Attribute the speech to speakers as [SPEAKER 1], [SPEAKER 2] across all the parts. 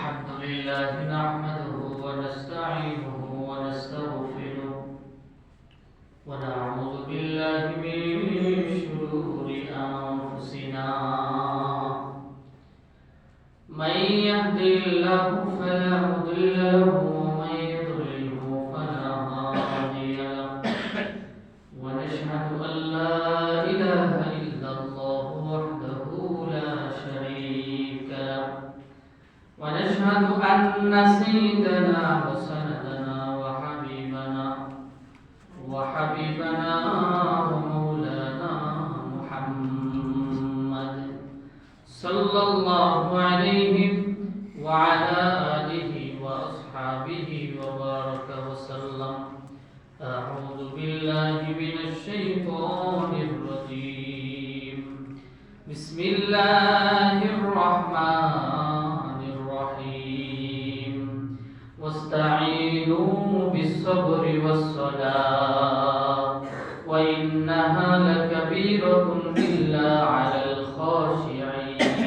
[SPEAKER 1] الحمد لله نحمده ونستعينه ونستغفره ونعوذ بالله من شرور أنفسنا من يهد الله فلا مضل له ومن يضلله فلا هادي له ونشهد أن لا إله إلا الله وحده لا شريك له ونشهد أن سيدنا وسندنا وحبيبنا ومولانا محمد صلى الله عليه وعلى آله وأصحابه وبارك وسلم. أعوذ بالله من الشيطان الرجيم. بسم الله الرحمن الرحيم. واستعينوا بالصبر والصلاة وإنها لكبيرة إلا على الخاشعين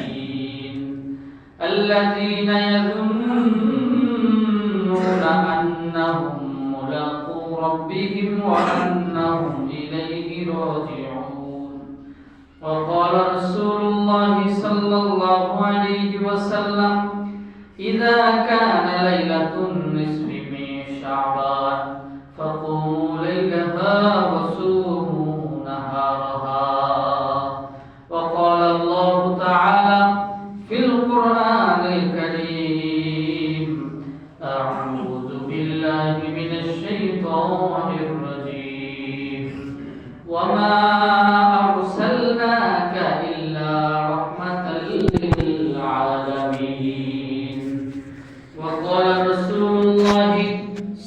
[SPEAKER 1] الذين يظنون أنهم ملاقو ربهم وأنهم إليه راجعون. وقال رسول الله صلى الله عليه وسلم: إذا كان ليلة النصف من شعبان فقوموا ليلها وصوموا نهارها. وقال الله تعالى في القرآن الكريم: أعوذ بالله من الشيطان الرجيم. وما أرسلناك إلا رحمة للعالمين. وقال رسول الله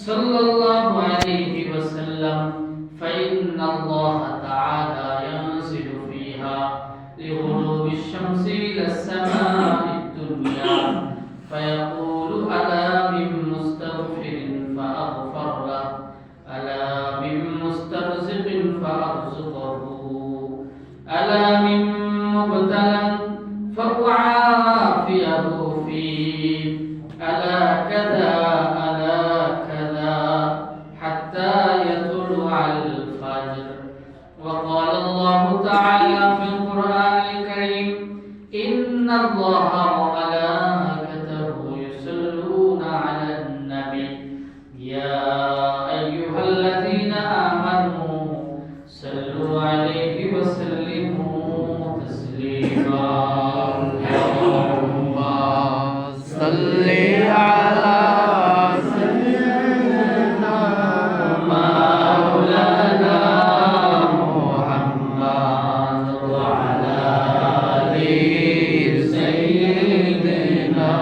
[SPEAKER 1] صلى الله عليه وسلم: فإن الله تعالى ينزل فيها لغروب الشمس إلى السماء الدنيا فيقول: ألا من مستغفر فأغفر له، ألا من مسترزق فأرزقه، ألا من مبتلى فأعافيه فيه، ألا كذا ألا كذا حتى يطلع الفجر. وقال الله تعالى في القرآن الكريم: إن الله وملائكته يصلون على النبي يا أيها الذين آمنوا صلوا عليه وسلموا تسليما. اللهم صل على سيدنا مولانا محمد وعلى آل سيدنا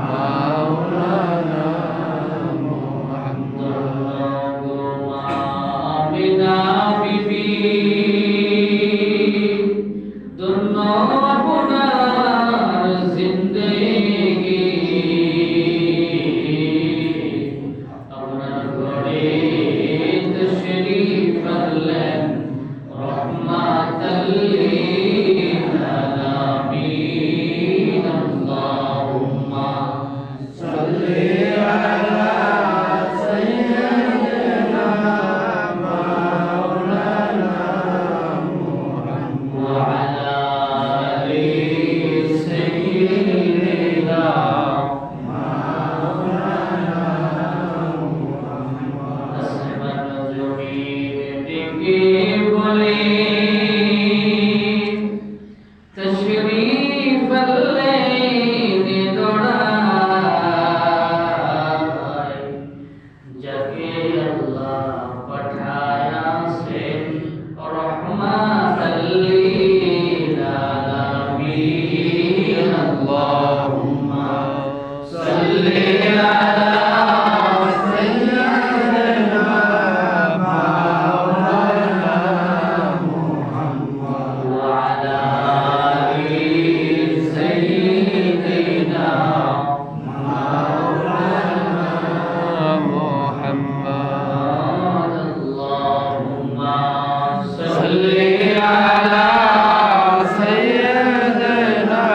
[SPEAKER 1] مولانا محمد. اللهم آمنا ببي दोनों पुनः जिंदगी अपना घोड़े तशरीफ लें रहमतल लिल आलमीन. अल्लाहुम्मा सल्ली अला सय्यिदना मौलाना وعلى آل سيدنا مولانا أسمت زهيدك بولي تشريف الليل दौड़ाए जगे अल्लाह पठाया से रहमतल लिल आलमीन. अल्लाहुम्मा सल्ली अला सय्यिदना मौलाना मुहम्मद वअला आलि सय्यिदना मौलाना मुहम्मद. अल्लाहुम्मा सल्ली अला सय्यिदना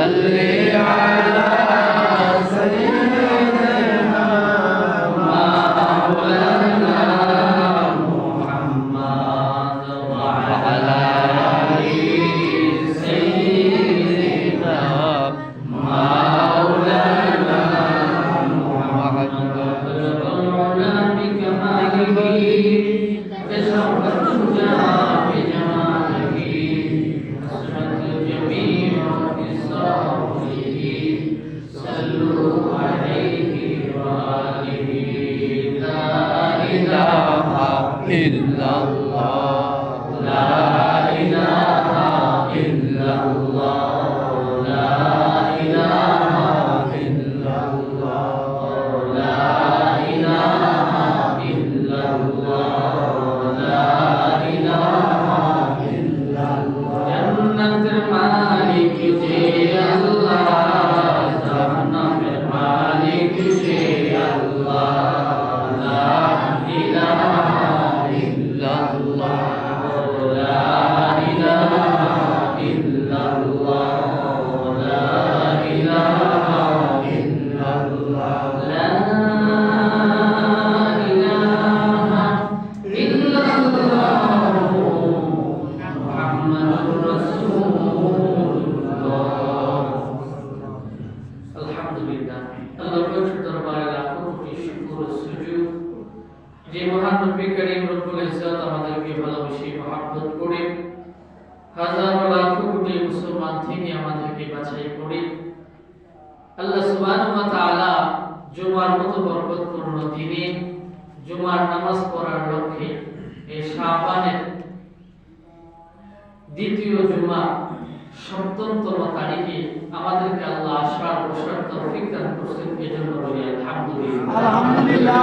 [SPEAKER 1] صل على سيدنا مولانا محمد وعلى آل سيدنا مولانا محمد ربنا بكماله تشرف الرجاء بجماله أسرت جميع إسرائه صلوا عليه وآله لا إله إلا الله لا إله إلا الله لا إله إلا الله لا إله إلا الله لا إله إلا الله جنة المالك جي الله جهنم المالك جي الله لا إله إلا الله لا إله إلا الله لا إله إلا الله لا إله إلا الله محمد رسول الله الحمد لله আল্লাহর পবিত্র দরবারে লাখো কোটি শুকর ও সুজুদ যে মহান রব্বি করিম রব্বুল ইজ্জত আমাদেরকে ভালোবেসে মহব্বত করে হাজারো লাখো কোটি মুসলমান থেকে আমাদেরকে বাছাই করে আল্লাহ সুবহানাহু ওয়া তাআলা জুমার মতো বরকতপূর্ণ দিনে জুমার নামাজ পড়ার লক্ষ্যে এই শাবানের দ্বিতীয় জুমা ৭৭তম তারিখে আমাদেরকে আল্লাহ আসার বসার তৌফিক দান করেছেন এজন্য বলি আলহামদুলিল্লাহ
[SPEAKER 2] আলহামদুলিল্লাহ।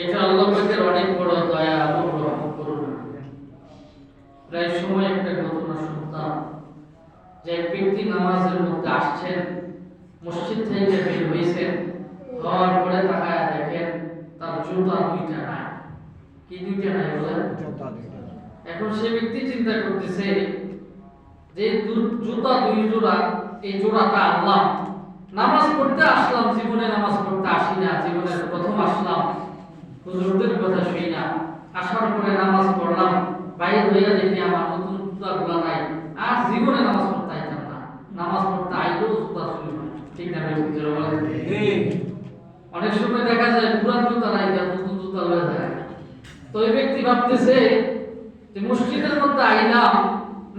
[SPEAKER 1] এটা আল্লাহ পাকের অনেক বড় দয়া এবং রহমত করুন। প্রায় সময় একটা ঘটনা শুনতাম যে এক ব্যক্তি নামাজের মধ্যে আসছেন, মসজিদ থেকে বের হয়েছেন, হওয়ার পরে তাকায় দেখেন তার জুতা দুইটা নাই। কি দুইটা নাই বলেন? এখন সে ব্যক্তি চিন্তা করতেছে যে জুতা দুই জোড়া, এই জোড়াটা আনলাম, নামাজ পড়তে আসলাম, জীবনে নামাজ পড়তে আসি না, জীবনে প্রথম আসলাম, হুজুরদের কথা শুনি না, আসার পরে নামাজ পড়লাম, বাইরে হইয়া দেখি আমার নতুন জুতাগুলা নাই, আর জীবনে নামাজ পড়তে আইতাম না, নামাজ পড়তে আইলেও জুতা শুনি না। ঠিক না ভাই? বুঝতে বলেন অনেক সময় দেখা যায় পুরান জুতা নাই, নতুন জুতা লয়ে যায়। তো এই ব্যক্তি ভাবতেছে যে মসজিদের মধ্যে আইলাম,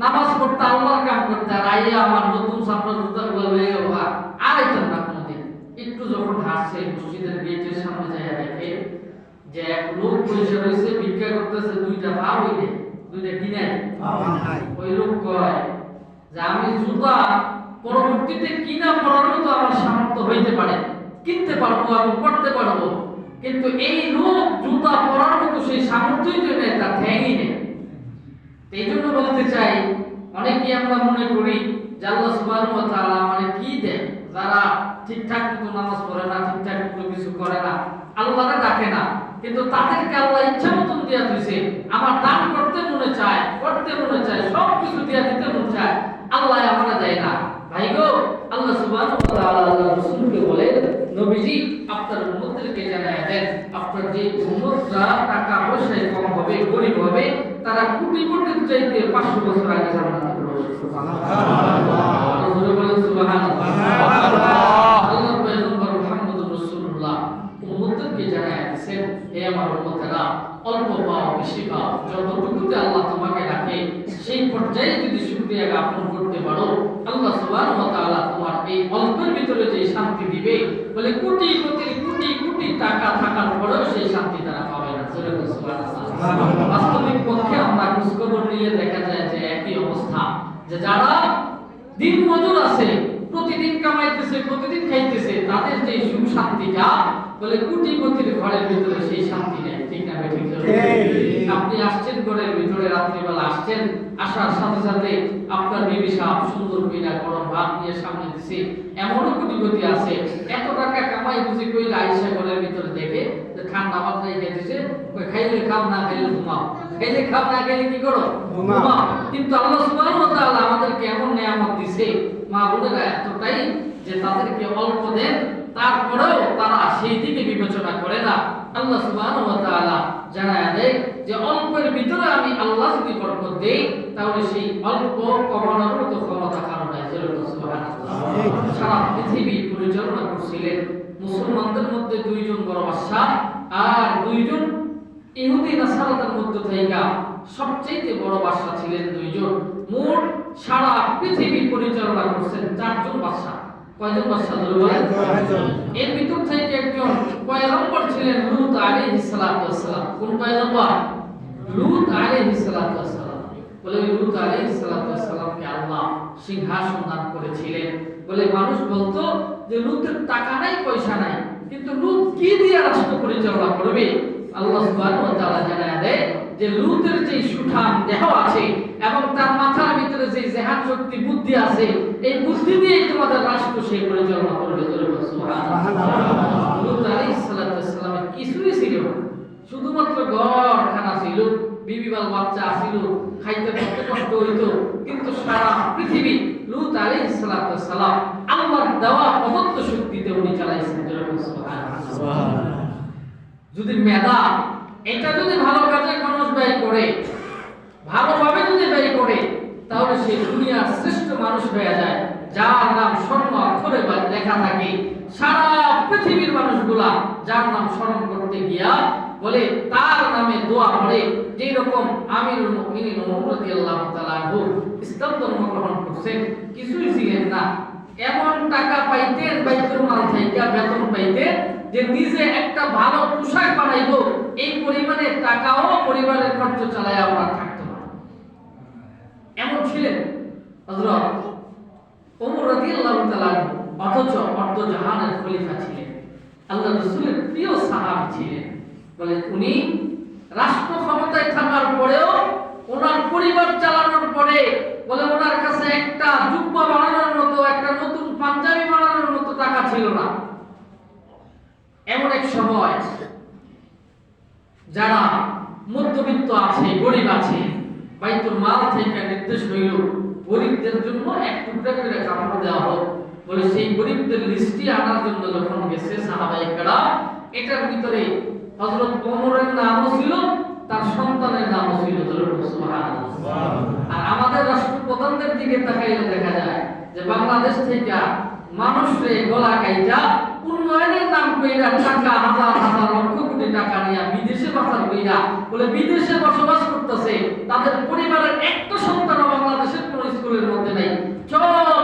[SPEAKER 1] নামাজ পড়তে, আল্লাহর কাম করতে, আর আইয়া আমার নতুন সামনে জুতাগুলো লয়ে আর আইতাম না কোনোদিন। একটু যখন হাসছে মসজিদের গেটের সামনে যায় দেখে যে এক লোক বসে রয়েছে, ভিক্ষা করতেছে, দুইটা পা হইলে দুইটা কিনাই। ওই লোক কয় যে আমি জুতা পরবর্তীতে কিনা পড়ার মতো আমার সামর্থ্য হইতে পারে, কিনতে পারবো, আমি পড়তে পারবো, কিন্তু এই লোক জুতা পরার মতো সেই সামর্থ্যই তো নেই, তার ঠ্যাংই নেই। এই জন্য বলতে চাই, অনেকেই আমরা মনে করি যে আল্লাহ সুবহানাহু ওয়া তাআলা মানে কি দেন, যারা ঠিকঠাক মতো নামাজ পড়ে না, ঠিকঠাক মতো কিছু করে না, আল্লাহকে ডাকে না, কিন্তু তাদেরকে আল্লাহ ইচ্ছা মতন দিয়া দিয়েছে। আমার দান করতে মনে চায়, করতে মনে চায়, সব কিছু দিয়া দিতে মনে চায়, আল্লাহ আমরা দেয় না। ভাই গো, আল্লাহ সুবহানাহু ওয়া তাআলা আল্লাহর রাসূলকে বলে, নবীজি আপনার উম্মতদেরকে জানায় দেন, আপনার যে উম্মতরা টাকা পয়সায় কম হবে, গরিব হবে, তারা কোটি কোটি চাইতে 500 বছর আগে জান্নাতে প্রবেশ করবে। সুবহানাল্লাহ। রাসূল বলেন সুবহানাল্লাহ। আল্লাহর পয়গম্বর মুহাম্মদুর রাসূলুল্লাহ উম্মতদেরকে জানায় দিয়েছেন, হে আমার উম্মতেরা, অল্প পাও বেশি পাও, যতটুকুতে আল্লাহ তোমাকে ডাকে সেই পর্যায়ে যদি শুকরিয়া জ্ঞাপন করতে পারো, আল্লাহ সুবহানাহু ওয়া তাআলা তোমার এই অল্পের ভিতরে যে শান্তি দিবে, বলে কোটি কোটি কোটি কোটি টাকা থাকার পরেও সেই শান্তি তারা পাবে না। সুবহানাল্লাহ। বাস্তবিক পক্ষে আমরা খোঁজখবর নিয়ে দেখা যায় যে একই অবস্থা, যে যারা দিন মজুর আছে, প্রতিদিন কামাইতেছে, প্রতিদিন খাইতেছে, তাদের যে সুখ শান্তিটা বলে কোটিপতির ঘরের ভিতরে সেই শান্তি নেই, ঠিক না ভাই? ঠিক। আপনি আসছেন ঘরের ভিতরে, রাত্রিবেলা আসছেন, আসার সাথে সাথে আপনার বিবি সাহেব সুন্দর কইরা গরম ভাত নিয়ে সামনে দিছে। এমনও কোটিপতি আছে এত টাকা কামাই বুঝি কইরা আইসা ঘরের ভিতরে দেখে যে ঠান্ডা ভাত রেখে দিছে, কই খাইলে খাও না খাইলে ঘুমাও, খাইলে খাও না খাইলে কি করো ঘুমাও। কিন্তু আল্লাহ সুবহানাহু ওয়া তাআলা আমাদেরকে এমন নিয়ামত দিছে মা বোনেরা এতটাই যে তাদেরকে অল্প দেন, তারপরেও তারা সেই দিকে বিবেচনা করে না। আল্লাহ সুবহানাহু ওয়া তাআলা জানায় দেয় যে অল্পের ভিতরে আমি আল্লাহ যদি বরকত দেই তাহলে সেই অল্প কমানোর তো ক্ষমতা কারণ নাই। সুবহানাল্লাহ। সারা পৃথিবী পরিচালনা করছিলেন মুসলমানদের মধ্যে দুইজন বড় বাদশা আর দুইজন ইহুদি নাসারাদের মধ্যে থেকে সবচেয়ে বড় বাদশা ছিলেন দুইজন। মোট সারা পৃথিবী পরিচালনা করছেন চারজন বাদশা। কয়জন বাদশা বলেন? এর ভিতর থেকে একজন পয়গম্বর ছিলেন লূত আলাইহিস সালাতু ওয়াস সালাম। কোন পয়গম্বর? লূত আলাইহিস সালাতু ওয়াস সালাম। বলে লূত আলাইহিস সালাতু ওয়াস সালামকে আল্লাহ সিংহাসন দান করেছিলেন। বলে মানুষ বলতো যে লূতের টাকা নাই পয়সা নাই, কিন্তু লূত কি দিয়ে রাষ্ট্র পরিচালনা করবে? আল্লাহ সুবহানাহু ওয়া তাআলা জানায় দেয় যে লূতের যে সুঠাম দেহ আছে এবং তার মাথার ভিতরে যে জেহাদ শক্তি বুদ্ধি আছে, এই বুদ্ধি দিয়ে তোমাদের রাষ্ট্র সে পরিচালনা করবে। সুবহানাল্লাহ। লূত আলাইহিস সালাতু ওয়াস সালামের কিছুই ছিল না, শুধুমাত্র ঘরখানা ছিল, বিবি বাল বাচ্চা ছিল, খাইতে পড়তে কষ্ট হইতো, কিন্তু সারা পৃথিবী লূত আলাইহিস সালাতু ওয়াস সালাম আল্লাহর দেওয়া প্রদত্ত শক্তিতে উনি চালাইছেন। সুবহানাল্লাহ। যদি মেধা এটা যদি ভালো কাজে মানুষ ব্যয় করে, ভালোভাবে যদি ব্যয় করে, তাহলে সে দুনিয়ার শ্রেষ্ঠ মানুষ হয়ে যায়, যার নাম স্বর্ণ অক্ষরে লেখা থাকে। সারা পৃথিবীর মানুষগুলা যার নাম স্মরণ করতে গিয়া বলে তার নামে দোয়া পড়ে। যেই রকম আমিরুল মুমিনিন ওমর রাদিয়াল্লাহু তাআলা আনহু ইসলাম ধর্ম গ্রহণ করছেন, কিছুই ছিলেন না, এমন টাকা পাইতেন বাইতুল মাল থেকে, বেতন পাইতেন যে নিজে একটা ভালো পোশাক বানাইবো এই পরিমাণে টাকাও পরিবারের খরচ চালায় আমরা থাকতো না, এমন ছিলেন হযরত ওমর রাদিয়াল্লাহু তাআলা। অথচ অর্ধ জাহানের খলিফা ছিলেন, আল্লাহ রাসূলের প্রিয় সাহাবী ছিলেন। বলে উনি রাষ্ট্র ক্ষমতায় থাকার পরেও, ওনার পরিবার চালানোর পরে, বলে ওনার কাছে একটা জুব্বা বানানোর মতো, একটা নতুন পাঞ্জাবি বানানোর মতো টাকা ছিল না। এমন এক সময় যারা মধ্যবিত্ত আছে, গরিব আছে, বাইতুল মাল থেকে নির্দেশ হইল গরিবদের জন্য এক টুকরা করে কাপড় দেওয়া হোক। বলে সেই গরিবদের লিস্টটি আনার জন্য যখন গেছে সাহাবায়ে কেরাম, এটার ভিতরে হযরত ওমরের নামও ছিল, তার সন্তানের নামও ছিল। সুবহানাল্লাহ। আর আমাদের রাষ্ট্রপ্রধানদের দিকে তাকাইলে দেখা যায় যে বাংলাদেশ থেকে মানুষরে গলা কাইটা উন্নয়নের নাম কইরা টাকা হাজার হাজার লক্ষ কোটি টাকা নিয়ে বিদেশে পাচার কইরা বলে বিদেশে বসবাস করতেছে, তাদের পরিবারের একটা সন্তান বাংলাদেশের কোন স্কুলের মধ্যে নাই, সব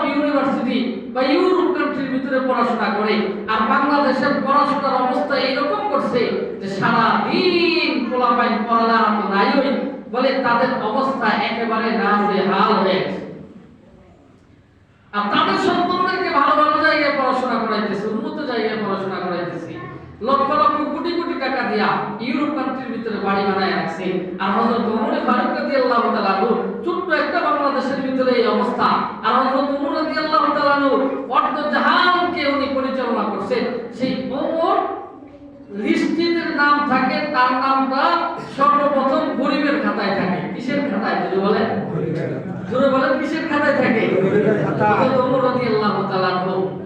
[SPEAKER 1] ইউনিভার্সিটি বা ইউরোপ কান্ট্রির ভিতরে পড়াশোনা করে। আর বাংলাদেশের পড়াশোনার অবস্থা এরকম করছে যে সারা দিন পোলাপাইন পড়ালেখা তো নাইই, বলে তাদের অবস্থা একেবারে নাজেহাল হয়ে গেছে। আর তাদের সন্তানদেরকে ভালো ভালো জায়গায় পড়াশোনা করাইতেছে, উন্নত জায়গায় পড়াশোনা করাইতেছে, লক্ষ লক্ষ কোটি কোটি টাকা দিয়া ইউরোপ কান্ট্রির ভিতরে বাড়ি বানায় রাখছে। আর হযরত ওমর ফারুক রাদিয়াল্লাহু তাআলা ছোট্ট একটা বাংলাদেশের ভিতরে এই অবস্থা। আর হযরত ওমর রাদিয়াল্লাহু তাআলা অর্ধ জাহানকে উনি পরিচালনা করছেন। সেই ওমর লিস্টিতের নাম থাকে, তার নামটা সর্বপ্রথম গরিবের খাতায় থাকে। কিসের খাতায়? যদি বলেন জোরে বলেন, কিসের খাতায় থাকে? ওমর রাদিয়াল্লাহু তাআলা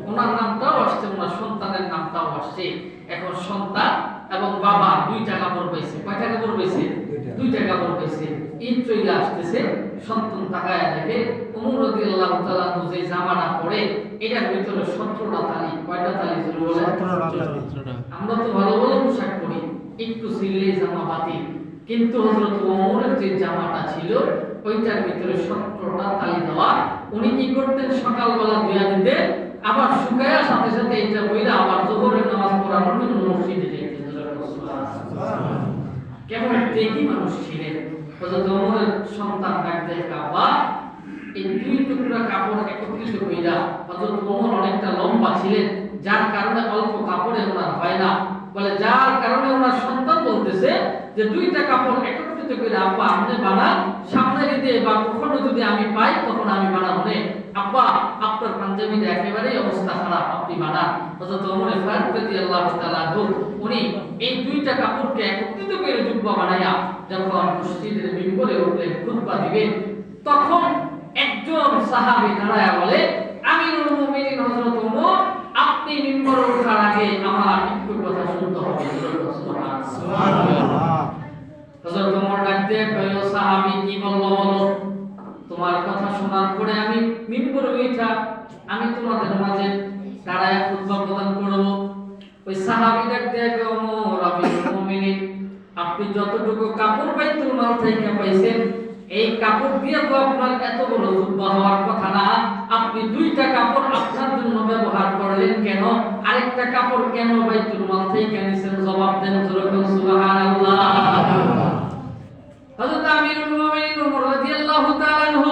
[SPEAKER 1] ওনার নামটাও আসছে, ওনার সন্তানের নামটাও আসছে। এখন সন্তান এবং বাবা দুইটা কাপড় পাইছে। কয়টা কাপড় পাইছে? দুইটা কাপড় পাইছে। ঈদ চলে আসতেছে, সন্তান তাকায় দেখে ওমর রাদিয়াল্লাহু তাআলা যে জামাটা পরে এটার ভিতরে 17টা তালি। কয়টা তালি? জোরে বলেন 17টা। আমরা তো ভালো ভালো পোশাক পরি, একটু সিললেই জামা বাতিল, কিন্তু হযরত ওমরের যে জামাটা ছিল ওইটার ভিতরে 17টা তালি দেওয়া। উনি কি করতেন? সকালবেলা ধুয়া দিতে, আবার শুকায়া সাথে সাথে এটা বইরা আবার যোহরের নামাজ পড়ানোর জন্য মসজিদে যেতেন। কেমন দেখি মানুষ ছিলেন। হযরত ওমরের সন্তান ডাক দেয়, বাবা এই দুই টুকরা কাপড় একত্রিত কইরা, হযরত ওমর অনেকটা লম্বা ছিলেন, যার কারণে অল্প কাপড়ে ওনার হয় না, বলে যার কারণে ওনার সন্তান বলতেছে যে দুইটা কাপড় একত্রিত করে আব্বা আপনি বানান, সামনের ঈদে বা কখনো যদি আমি পাই তখন আমি বানাবো নে। আব্বা আপনার পাঞ্জাবিটা একেবারেই অবস্থা খারাপ, আপনি বানান। হযরত ওমর ফারুক রাদিয়াল্লাহু তাআলা উনি এই দুইটা কাপড়কে একত্রিত করে জুব্বা বানায়া যখন মসজিদের মিম্বরে উঠলেন খুতবা দিবেন, তখন একজন সাহাবী দাঁড়ায়া বলে, আমিরুল মুমিনিন হযরত ওমর, আপনি মিম্বরে ওঠার আগে আমার একটু কথা শুনতে হবে। সুবহানাল্লাহ। হযরত ওমর ডাক দিয়ে কয়, ও সাহাবী কি বলবো বলো? তোমার কথা শোনার পরে আমি মিম্বরে উঠা আমি তোমাদের মাঝে দাঁড়ায় খুতবা প্রদান করব। ওই সাহাবী ডাক দিয়ে কয়, ওমর আমিরুল মুমিনিন, আপনি যতটুকু কাপড় বাইতুল মাল থেকে পাইছেন এই কাপড় দিয়ে তো আপনার এত বড় জুব্বা হওয়ার কথা না। আপনি দুইটা কাপড় আপনার জন্য ব্যবহার করলেন কেন? আরেকটা কাপড় কেন বাইতুল মাল থেকে নিছেন? জবাব দেন সুবহানাল্লাহ। হযরত আমিরুল মুমিনিন ওমর রাদিয়াল্লাহু তাআলা আনহু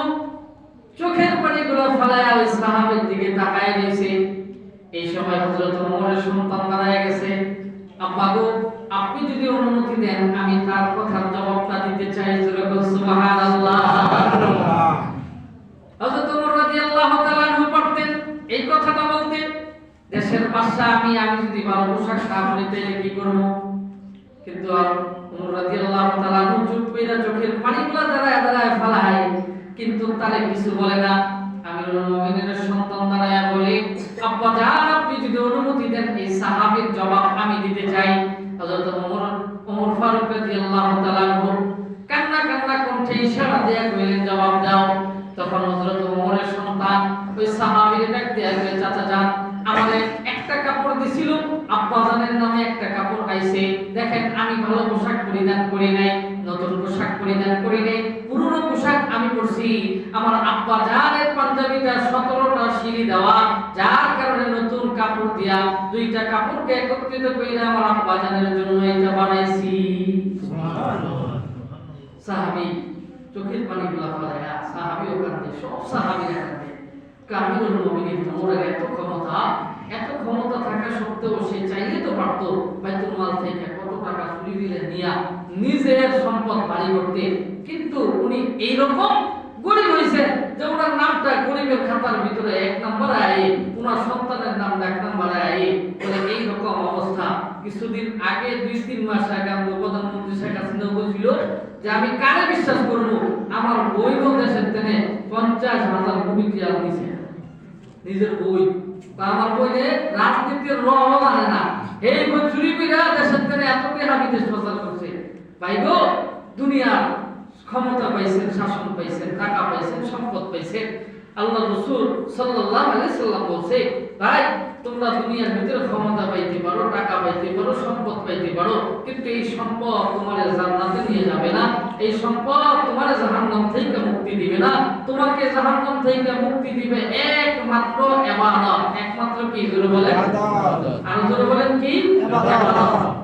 [SPEAKER 1] চোখের পানিগুলো ফেলায়া ওই সাহাবীর দিকে তাকায় রইছে। এই সময় হযরত ওমরের সন্তান দাঁড়ায় গেছে। আব্বা গো, আপনি যদি অনুমতি দেন আমি তার কথার জবাবটা দিতে চাই। সুবহানাল্লাহ। হযরত ওমর রাদিয়াল্লাহু তাআলা আনহু পারতেন এই কথাটা বলতে, দেশের বাদশা আমি যদি ভালো পোশাক সামনে তাইলে কি করব? কিন্তু ওমর রাদিয়াল্লাহু তাআলা আনহু চুপ কইরা চোখের পানিগুলো দাঁড়ায় দাঁড়ায় ফেলায়, কিন্তু তারে কিছু বলে না। আমিরুল মুমিনিনের সন্তান দাঁড়ায় বলে, আব্বা জান আপনি যদি অনুমতি দেন এই সাহাবীর জবাব আমি দিতে চাই। হযরত ওমর ফারুক রাদিয়াল্লাহু তাআলা আনহু কান্না কান্না কণ্ঠে ইশারা দিয়ে কইলেন, জবাব দাও। তখন হযরত ওমরের সন্তান ওই সাহাবীর ডাক দিয়ে কইলেন, চাচা জান আমারে একটা কাপড় দিছিল, আব্বা জানের নামে একটা কাপড় আইছে, দেখেন আমি ভালো পোশাক পরিধান করি নাই, নতুন পোশাক পরিধান করি নাই, পুরনো পোশাক আমি পরছি। আমার আব্বা জানের পাঞ্জাবিটা 17টা সিলি দেওয়া, যার কারণে নতুন কাপড় দিয়া দুইটা কাপড়কে একত্রিত কইরা আমার আব্বা জানের জন্য এটা বানাইছি। সুবহানাল্লাহ। সাহাবী চোখের পানিগুলো ফেলায়া সাহাবীও কাঁদে, সব সাহাবীরা কাঁদে। আমিরুল মুমিনিন ওমরের এত ক্ষমতা থাকা সত্ত্বেও সে চাইলে তো পারতো বাইতুল মাল থেকে কত টাকা চুরি দিলে নিয়া নিজের সম্পদ বাড়ি করতে, কিন্তু উনি এইরকম গরিব হইছেন যে ওনার নামটা গরিবের খাতার ভিতরে 1 নম্বরে আয়ে, ওনার সন্তানের নামটা 1 নম্বরে আয়ে। বলে এইরকম অবস্থা কিছুদিন আগে 2-3 মাস আগে আমাদের প্রধানমন্ত্রী শেখ হাসিনা বলেছিল যে আমি কারে বিশ্বাস করব? আমার বই দেশের থেকে 50,000 কোটি টাকা দিয়েছে, নিজের বই। আমার বইয়ে রাজনীতির রং জানে না, এই বই চুরি করে দেশের থেকে এত টাকা বিদেশ প্রচার করছে। ভাই গো, দুনিয়ার ক্ষমতা পাইছেন, শাসন পাইছেন, টাকা পাইছেন, সম্পদ পাইছেন। আল্লাহ রাসূল সাল্লাল্লাহু আলাইহি সাল্লাম বলছে, ভাই তোমরা দুনিয়ার ভিতরে ক্ষমতা পাইতে পারো, টাকা পাইতে পারো, সম্পদ পাইতে পারো, কিন্তু এই সম্পদ তোমারে জান্নাতে নিয়ে যাবে না। এই সম্পদ তোমারে জাহান্নাম থেকে মুক্তি দিবে না। তোমাকে জাহান্নাম থেকে মুক্তি দিবে একমাত্র ইবাদত। একমাত্র কি জোরে বলেন? ইবাদত। আর জোরে বলেন কি? ইবাদত।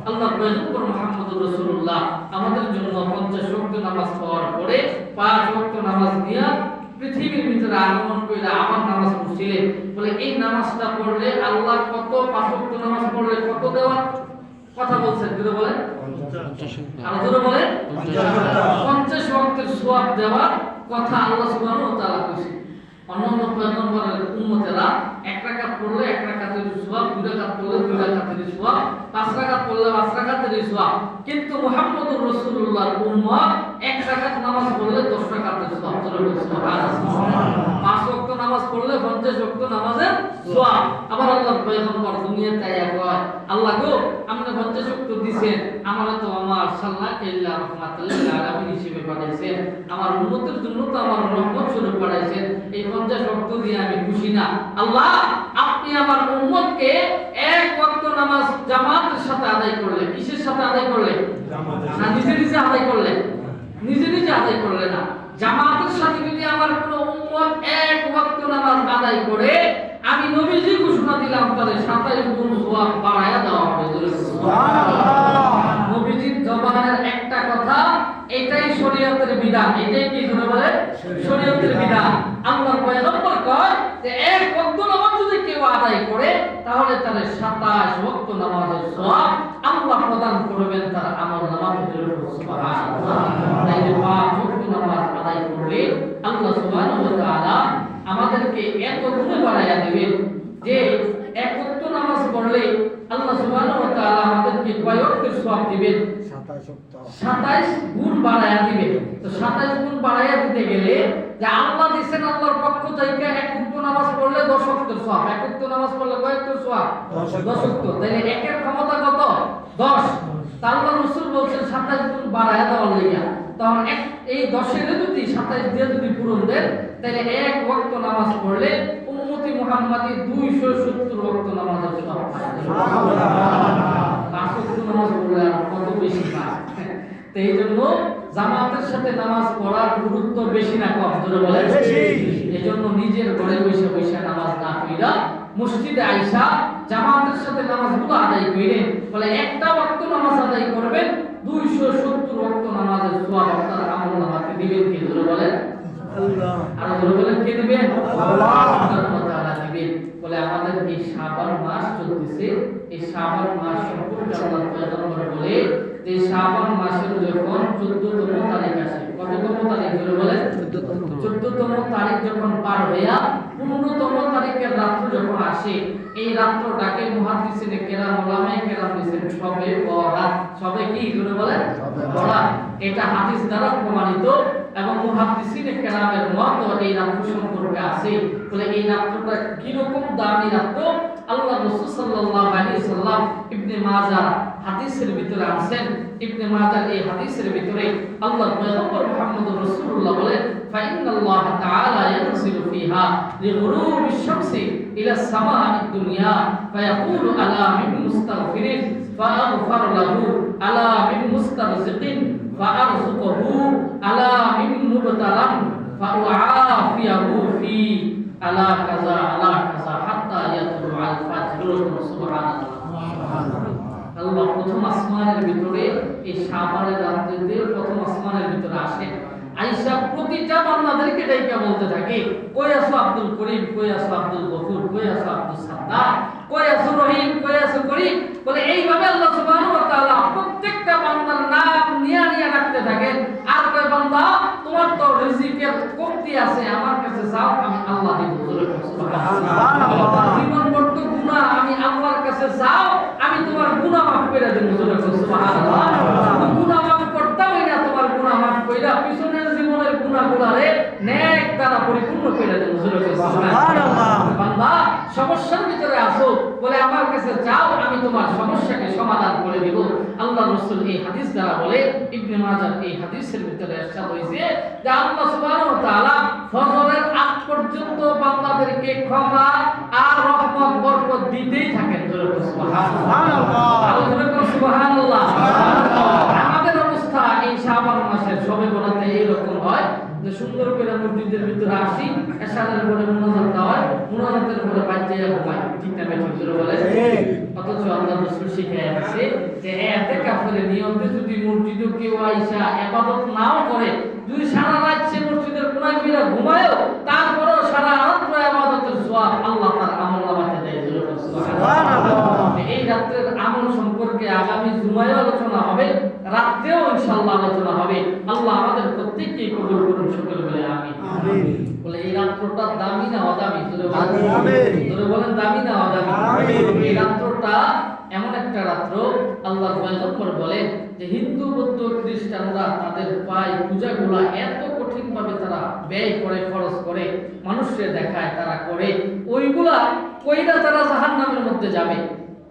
[SPEAKER 1] আল্লাহ পয়গম্বর মুহাম্মদুর রাসূলুল্লাহ আমাদের জন্য 50 ওয়াক্ত নামাজ পড়ার পরে 5 ওয়াক্ত নামাজ দিয়া পৃথিবীর ভিতরে আগমন কইরা আবার নামাজ পড়ছিলেন। বলে এই নামাজটা পড়লে আল্লাহ কত 5 ওয়াক্ত নামাজ পড়লে কত দেওয়ার কথা বলছেন? জোরে বলেন 50। আর জোরে বলেন 50 ওয়াক্তের সওয়াব দেওয়ার কথা আল্লাহ সুবহানাহু ওয়া তাআলা কইছে। অন্যান্য পয়গম্বরের উম্মতেরা 1 রাকাত পড়লে 1 রাকাতের সওয়াব, 2 রাকাত পড়লে 2 রাকাতের সওয়াব, 5 রাকাত পড়লে 5 রাকাতের সওয়াব। কিন্তু মুহাম্মদুর রাসূলুল্লাহর উম্মত 1 রাকাত নামাজ পড়লে 10 রাকাতের সওয়াব। সুবহানাল্লাহ। 5 ওয়াক্ত নামাজ পড়লে 50 ওয়াক্ত নামাজের সওয়াব। আবার আল্লাহর পয়গম্বর দুনিয়াতে আয়া কয়, আল্লাহ গো আপনি 50 ওয়াক্ত দিবেন, আমারে তো আমার সাল্লাল্লাহু ইল্লা রাহমাতুল লিল আলামিন হিসেবে পাঠাইছেন, আমার উম্মতের জন্য তো আমার রহমত স্বরূপ পাঠাইছেন, এই 50 ওয়াক্ত দিয়ে আমি খুশি না। আল্লাহ আপনি আমার উম্মতকে 1 ওয়াক্ত নামাজ জামাতের সাথে আদায় করলে, কিসের সাথে আদায় করলে? না নিজে নিজে আদায় করলে? নিজে নিজে আদায় করলে না, জামাতের সাথে যদি আমার কোন উম্মত 1 ওয়াক্ত নামাজ আদায় করে, আমি নবীজি ঘোষণা দিলাম তারে 27 গুণ সওয়াব বাড়ায়া দেওয়া হবে। সুবহানাল্লাহ। নবীজির জবানের একটা কথা, এটাই শরীয়তের বিধান। এটাই কি ধরে বলে? শরীয়তের বিধান। আল্লাহর পয়গম্বর কয় যে 1 ওয়াক্ত নামাজ যদি কেউ আদায় করে তাহলে তার 27 ওয়াক্ত নামাজের সওয়াব আল্লাহ প্রদান করবেন তার আমলনামা সুবহানাল্লাহ। তাই যে পাঁচ ওয়াক্ত নামাজ আদায় করলে আল্লাহ সুবহানাহু ওয়া তাআলা আমাদেরকে এত গুণে বাড়াইয়া দিবেন যে এক ওয়াক্ত নামাজ পড়লে আল্লাহ সুবহানাহু ওয়া তাআলা আমাদেরকে কয় ওয়াক্তের সওয়াব দিবেন? 27 গুণ বাড়াইয়া দিবেন। তো 27 গুণ বাড়াইয়া দিতে গেলে যে আল্লাহ দিবেন আল্লাহর পক্ষ থেকে এক ওয়াক্ত নামাজ পড়লে 10 ওয়াক্তের সওয়াব। এক ওয়াক্ত নামাজ পড়লে কয় ওয়াক্তের সওয়াব? 10 ওয়াক্ত। তাইলে একের ক্ষমতা কত? 10। আল্লাহ রাসূল বলেন 27 গুণ বাড়াইয়া দেওয়ার লাগা। তখন এই 10 এর যদি 27 দিয়ে যদি পূরণ দেন তাহলে এক ওয়াক্ত নামাজ পড়লে উম্মতি মুহাম্মাদি 270 ওয়াক্ত নামাজের সওয়াব পায়। সুবহানাল্লাহ। 5 ওয়াক্ত নামাজ পড়লে কত বেশি পায়। তো এই জন্য জামাতের সাথে নামাজ পড়ার গুরুত্ব বেশি না কম? জোরে বলেন বেশি। এই জন্য নিজের ঘরে বসে বসে নামাজ না পড়া মসজিদে আইসা জামাতের সাথে নামাজগুলো আদায় করেন। বলে একটা ওয়াক্ত নামাজ আদায় করবেন 270 ওয়াক্ত নামাজের সওয়াব আপনার আমলনামাতে দিবেন। কে? জোরে বলেন আল্লাহ। আর জোরে বলেন কে দিবেন? আল্লাহ সুবহানাহু ওয়া তাআলা দিবেন। বলে আমাদের এই শাবান মাস চলতেছে, এই শাবান মাস সম্পর্কে আল্লাহ পয়গম্বর বলে যে শাবান মাসের যখন 14তম তারিখ আসে, কততম তারিখ? জোরে বলেন 14তম তারিখ যখন পার হইয়া 15তম তারিখের রাত্র যখন আসে, এই রাত্রটাকে মুহাদ্দিসিনে কেরাম উলামায়ে কেরাম দিয়েছেন শবে বরাত। শবে কি? জোরে বলেন বরাত। এটা হাদিস দ্বারা প্রমাণিত এবং মুহাদ্দিসিনে কেরামের মত এই রাত্র সম্পর্কে আছে। বলে এই রাত্রটা কি রকম দামি রাত্র আল্লাহ রাসূল সাল্লাল্লাহু আলাইহি সাল্লাম ইবনে মাজাহ হাদিসের ভিতরে আছেন। ইবনে মাজাহ এই হাদিসের ভিতরে আল্লাহর পয়গম্বর মুহাম্মদুর রাসূলুল্লাহ বলেন ফাইনাল্লাহ তাআলা ইয়ানজিলু ফিহা লিগুরুবিশ শামসি ইলা সামাa'id দুনিয়া ফায়াকুলু আলা মিন মুস্তাগফিরিন ফাআগফার লাহু আলা মিন মুস্তারজিকিন ফাআরযুকুহু আলা মিন মুবতালান ফাউআফিয়াহু ফি আলা কাযা হাত্তা ইয়াতলু আল ফাজর। সুবহানাল্লাহ। আল্লাহ প্রথম আসমানের ভিতরে এই শাবানের রাত্রিতে প্রথম আসমানের ভিতরে আসে, আয়েশা প্রতিটা বান্দাদেরকে ডাইকা বলতে থাকে কই আছো আব্দুল করিম, কই আছো আব্দুল গফুর, কই আছো আব্দুল সাত্তার, কই আছো রহিম, কই আছো করিম। বলে এইভাবে আল্লাহ সুবহানাহু ওয়া তাআলা প্রত্যেকটা বান্দার নাম নিয়া ডাকতে থাকেন। আর কই বান্দা তোমার তো রিজিকের কমতি আছে, আমার কাছে যাও আমি আল্লাহ দিব। সুবহানাল্লাহ। জীবন বড় গুনাহ, আমি আল্লাহর কাছে যাও আমি তোমার গুনাহ মাফ করে দেব। সুবহানাল্লাহ। গুনাহ মাফ করতামই না, তোমার গুনাহ মাফ কইরা পিছনের জীবনের গুনাহগুলোরে নেক দ্বারা পরিপূর্ণ করে দেব। সুবহানাল্লাহ। বান্দা সমস্যার ভিতরে আছো, বলে আমার কাছে যাও আমি তোমার সমস্যাকে সমাধান করে দেব। আল্লাহ রাসূল এই হাদিস দ্বারা বলে, ইবনে মাজাহ এই হাদিসের ভিতরে ইরশাদ হইছে যে আল্লাহ সুবহানাহু ওয়া তাআলা ফজরের আগ পর্যন্ত বান্দাদেরকে ক্ষমা আর রহমত বরকত দিতেই থাকেন। সুবহানাল্লাহ। সুবহানাল্লাহ। আমাদের অবস্থা এই শাবান মাসের শবে বরাতে এইরকম হয় যে সুন্দর করে মসজিদের ভিতরে আসি, এশারের পরে মুনাজাত হয়, মুনাজাতের পরে বাইরে ঘুমাই। ঠিক না বেঠিক? জোরে বলে অথচ আল্লাহ রাসূল শিখায় আছে যে ইতিকাফের নিয়তে যদি মসজিদে কেউ আইসা ইবাদত নাও করে, দুই সারা রাত সে মসজিদের কোনায় গিয়ে ঘুমায়ও, তারপরেও সারা রাত ইবাদতের সওয়াব আল্লাহ তার আমলনামাতে দেয়। জোরে বলে সুবহানাল্লাহ। এই রাতের আমল সম্পর্কে আগামী জুমায় আলোচনা হবে, রাতেও ইনশাআল্লাহ আলোচনা হবে। আল্লাহ আমাদের প্রত্যেককে কবুল করুন, সকলে বলে আমিন। বলে এই রাত্রটা দামি না অদামি? জোরে বলেন দামি না অদামি? এই রাত্রটা এমন একটা রাত্র আল্লাহর পয়গম্বর বলেন যে হিন্দু বৌদ্ধ খ্রিস্টানরা তাদের পায় পূজাগুলা এত কঠিন ভাবে তারা ব্যয় করে, খরচ করে, মানুষকে দেখায়, তারা করে, ওইগুলা কইরা তারা জাহান্নামের মধ্যে যাবে।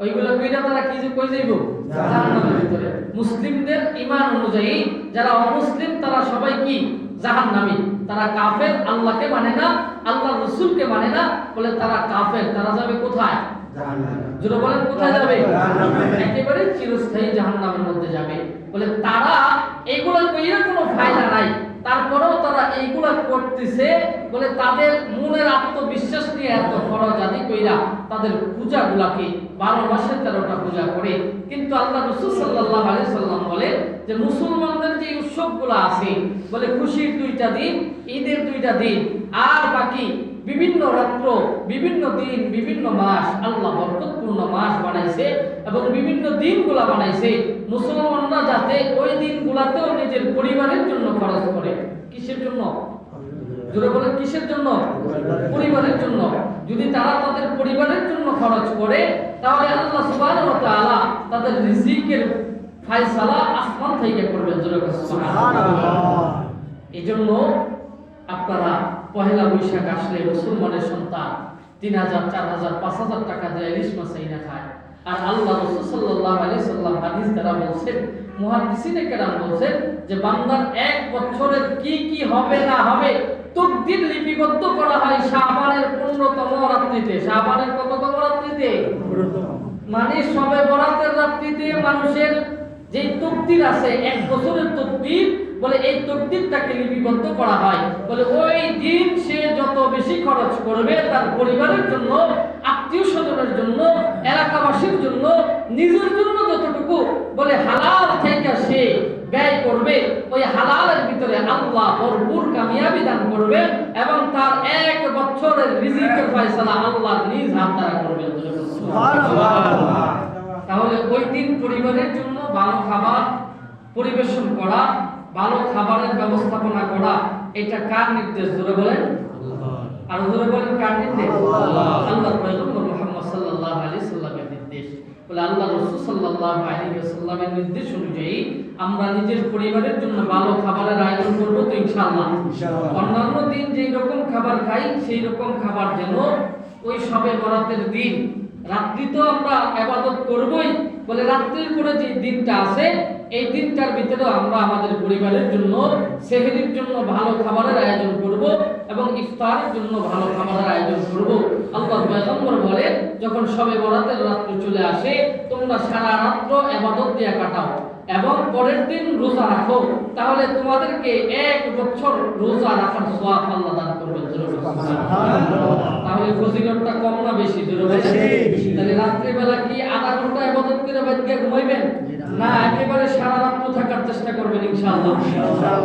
[SPEAKER 1] ওইগুলা কইরা তারা কি যে কই যাইব? জাহান্নামের ভিতরে। মুসলিমদের ঈমান অনুযায়ী যারা অমুসলিম তারা সবাই কি? জাহান্নামী। তারা কাফের, আল্লাহকে মানে না, আল্লাহর রাসূলকে মানে না, বলে তারা কাফের। তারা যাবে কোথায়? জাহান্নামে। জোরে বলেন কোথায় যাবে? জাহান্নামে। একেবারে চিরস্থায়ী জাহান্নামের মধ্যে যাবে। বলে তারা এইগুলা কইরা কোনো ফায়দা নাই, তারপরেও তারা এইগুলা করতেছে। বলে তাদের মনের আত্মবিশ্বাস নিয়ে এত ফরজ আদি কইরা তাদের পূজাগুলাকে 12 মাসে 13টা পূজা করে। কিন্তু আল্লাহ রাসূল সাল্লাল্লাহু আলাইহি সাল্লাম বলে যে মুসলমানদের যে উৎসবগুলো আছে, বলে খুশির 2টা দিন, ঈদের 2টা দিন, আর বাকি বিভিন্ন রাত্র, বিভিন্ন দিন, বিভিন্ন মাস আল্লাহ বরকতপূর্ণ মাস বানাইছে এবং বিভিন্ন দিনগুলা বানাইছে মুসলমানরা যাতে ওই দিনগুলাতেও নিজের পরিবারের জন্য খরচ করে। কিসের জন্য? জোরে বলেন, কিসের জন্য? পরিবারের জন্য। যদি তারা তাদের পরিবারের জন্য খরচ করে তাহলে আল্লাহ সুবহানাহু ওয়া তাআলা তাদের রিজিকের ফয়সালা আসমান থেকে করবেন। জোরে বলেন সুবহানাল্লাহ। এজন্য আপনারা পহেলা বৈশাখ আসলে মুসলমানের সন্তান 3000, 4000, 5000 টাকা দিয়ে ইলিশ মাছ কিনে খায়। আর আল্লাহ রাসূল সাল্লাল্লাহু আলাইহি সাল্লাম হাদিস দ্বারা বলেছেন, মুহাদ্দিসিনে কেরাম বলেছেন যে বান্দার এক বছরের কি কি হবে না হবে তাকদীর লিপিবদ্ধ করা হয় শাবানের 15তম রাত্রিতে। শাবানের কততম রাত্রিতে? মানে শবে বরাতের রাত্রিতে মানুষের যে তাকদীর আছে, এক বছরের তাকদীর বলে এই তাকদীরটাকে লিপিবদ্ধ করা হয়। বলে ওই দিন সে যত বেশি খরচ করবে তার পরিবারের জন্য, আত্মীয় স্বজনের জন্য, এলাকাবাসীর জন্য, নিজের জন্য যতটুকু বলে হালাল থেকে সে ব্যয় করবে, ওই হালালের ভিতরে আল্লাহ ভরপুর কামিয়াবি দান করবে এবং তার এক বছরের রিজিকের ফয়সালা আল্লাহ নিজ হাত দ্বারা করবেন। সুবহানাল্লাহ। তাহলে ওই দিন পরিবারের জন্য ভালো খাবার পরিবেশন করা, ভালো খাবারের ব্যবস্থাপনা করা, এটা কার নির্দেশ? জোরে বলেন, আর জোরে বলেন, কার নির্দেশ? আল্লাহর পয়গম্বর মুহাম্মদ সাল্লাল্লাহু আলাইহি সাল্লামের নির্দেশ। বলে আল্লাহ রাসূল সাল্লাল্লাহু আলাইহি সাল্লামের নির্দেশ অনুযায়ী আমরা নিজের পরিবারের জন্য ভালো খাবারের আয়োজন করব তো ইনশাআল্লাহ। অন্যান্য দিন যেই রকম খাবার খাই সেই রকম খাবার যেন ওই শবে বরাতের দিন রাত্রি তো আমরা ইবাদত করবই, বলে রাত্রির পরে যে দিনটা আছে এই দিনটার ভিতরে আমরা আমাদের পরিবারের জন্য সেহরির জন্য ভালো খাবারের আয়োজন করব এবং ইফতারের জন্য ভালো খাবারের আয়োজন করব। আল্লাহর পয়গম্বর বলে যখন শবে বরাতের রাত্রি চলে আসে তোমরা সারা রাত্র ইবাদত দিয়ে কাটাও এবং পরের দিন রোজা রাখো, তাহলে তোমাদেরকে এক বছর রোজা রাখার সওয়াব আল্লাহ দান করবেন। তাহলে ফজিলতটা কম না বেশি? তাহলে রাত্রি বেলা কি আধা ঘন্টা ইবাদত করে বাদ দিয়ে ঘুমাইবেন না, একেবারে সারা রাত থাকার চেষ্টা করবেন ইনশাআল্লাহ।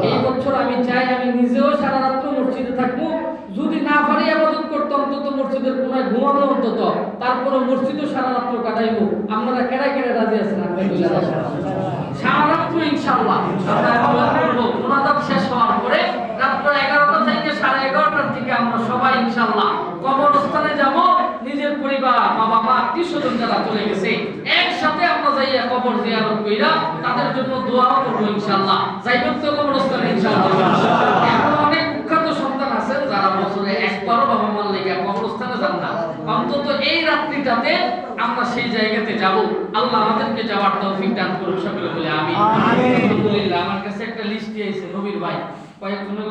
[SPEAKER 1] এই বছর আমি চাই আমি নিজেও সারা রাত মসজিদে থাকবো, যদি না পারি ইবাদত করতে অন্তত মসজিদের কোনায় ঘুমাবো, অন্তত তারপরে মসজিদও সারা রাত কাটাইবো। আপনারা কেড়ে কেড়ে রাজি আছেন? সারা রাত ইনশাআল্লাহ আমরা ইবাদত করব। মুনাজাত শেষ হওয়ার পরে রাত 11টা থেকে 11:30টার দিকে আমরা সবাই ইনশাআল্লাহ কবরস্থানে যাব। নিজের পরিবার, মা বাবা, আত্মীয় স্বজন যারা চলে গেছে একসাথে আমরা যাইয়া কবর জিয়ারত কইরা তাদের জন্য দোয়াও করব ইনশাআল্লাহ। যাইবেন তো কবরস্থানে ইনশাআল্লাহ? এখন অনেক কুখ্যাত সন্তান আছেন যারা বছরে একবারও বাবা মার লেগে কবরস্থানে যান না। অন্তত এই রাত্রিটাতে আমরা সেই জায়গাতে যাব। আল্লাহ আমাদেরকে যাওয়ার তৌফিক দান করুন। সকলে বলে আমিন। আলহামদুলিল্লাহ। আমার কাছে একটা লিস্ট দিয়েছে নবীর ভাই, কয়েকজন